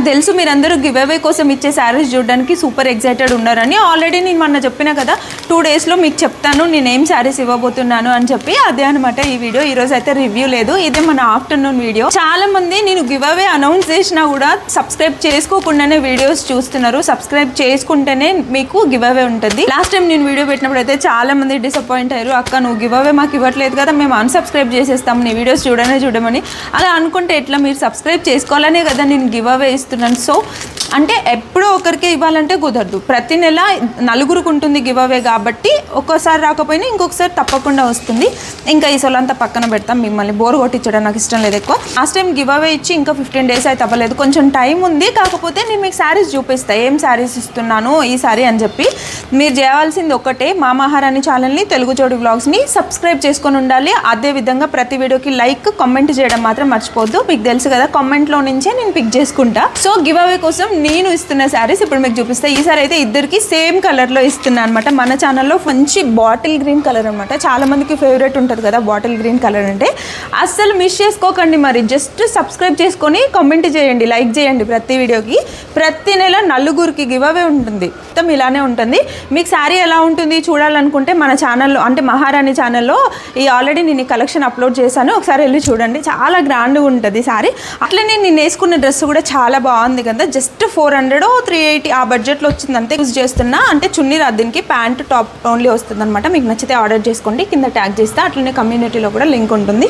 తెలుసు మీరందరూ give away కోసం ఇచ్చే శారీస్ చూడడానికి సూపర్ ఎక్సైటెడ్ ఉన్నారని. ఆల్రెడీ నేను మొన్న చెప్పిన కదా 2 డేస్లో మీకు చెప్తాను నేను ఏం శారీస్ ఇవ్వబోతున్నాను అని చెప్పి. అదే అనమాట ఈ వీడియో. ఈరోజు అయితే రివ్యూ లేదు, ఇదే మన ఆఫ్టర్నూన్ వీడియో. చాలా మంది నేను గివ్ అవే అనౌన్స్ చేసినా కూడా సబ్స్క్రైబ్ చేసుకోకుండానే వీడియోస్ చూస్తున్నారు. సబ్స్క్రైబ్ చేసుకుంటేనే మీకు గివ్ అవే ఉంటుంది. లాస్ట్ టైం నేను వీడియో పెట్టినప్పుడు అయితే చాలా మంది డిసప్పాయింట్ అయ్యారు. అక్క నువ్వు గివ్ అవే మాకు ఇవ్వట్లేదు కదా, మేము అన్సబ్స్క్రైబ్ చేసేస్తాం నీ వీడియోస్ చూడమని. అలా అనుకుంటే ఎట్లా, మీరు సబ్స్క్రైబ్ చేసుకోవాలనే కదా నేను గివ్ అవే ఇస్తున్నాను. సో అంటే ఎప్పుడో ఒకరికే ఇవ్వాలంటే కుదరదు, ప్రతి నెల 4గురికి ఉంటుంది గివ్ అవే కాబట్టి ఒక్కోసారి రాకపోయినా ఇంకొకసారి తప్పకుండా వస్తుంది. ఇంకా ఈ సొలంతా పక్కన పెడతాం, మిమ్మల్ని బోర్ కొట్టించడం నాకు ఇష్టం లేదు ఎక్కువ. లాస్ట్ టైం గివ్ అవే ఇచ్చి ఇంకా 15 డేస్ అయితే అవ్వలేదు, కొంచెం టైం ఉంది. కాకపోతే నేను మీకు శారీస్ చూపిస్తాను, ఏం శారీస్ ఇస్తున్నాను ఈ సారీ అని చెప్పి. మీరు చేయాల్సింది ఒకటే, మా మహారాణి ఛానల్ని తెలుగు జోడి వ్లాగ్స్ని సబ్స్క్రైబ్ చేసుకొని ఉండాలి. అదేవిధంగా ప్రతి వీడియోకి లైక్ కామెంట్ చేయడం మాత్రం మర్చిపోవద్దు. మీకు తెలుసు కదా కామెంట్లో నుంచే నేను పిక్ చేసుకుంటా. సో గివ్ అవే కోసం నేను ఇస్తున్న శారీస్ ఇప్పుడు మీకు చూపిస్తాను. ఈ సారీ అయితే ఇద్దరికి సేమ్ కలర్లో ఇస్తున్నాను అనమాట. మన ఛానల్లో మంచి బాటిల్ గ్రీన్ కలర్ అనమాట. చాలా మందికి ఫేవరెట్ ఉంటుంది కదా బాటిల్ గ్రీన్ కలర్ అంటే. అస్సలు మిస్ చేసుకోకండి. మరి జస్ట్ సబ్స్క్రైబ్ చేసుకొని కామెంట్ చేయండి, లైక్ చేయండి. ప్రతి వీడియోకి ప్రతి నెల 4గురికి గివ్ అవే ఉంటుంది. మొత్తం ఇలానే ఉంటుంది. మీకు శారీ ఎలా ఉంటుంది చూడాలనుకుంటే మన ఛానల్లో అంటే మహారాణి ఛానల్లో ఆల్రెడీ నేను ఈ కలెక్షన్ అప్లోడ్ చేశాను, ఒకసారి వెళ్ళి చూడండి. చాలా గ్రాండ్గా ఉంటుంది శారీ. అట్లనే నేను వేసుకున్న డ్రెస్ కూడా చాలా బాగుంది కదా. జస్ట్ 400 380 ఆ బడ్జెట్లో వచ్చింది అంతే. యూజ్ చేస్తున్నా అంటే చున్నీ రాదు దీనికి, ప్యాంట్ టాప్ ఓన్లీ వస్తుంది అనమాట. మీకు నచ్చితే ఆర్డర్ చేసుకోండి, కింద ట్యాగ్ చేస్తే. అట్లనే కమ్యూనిటీలో కూడా లింక్ ఉంటుంది.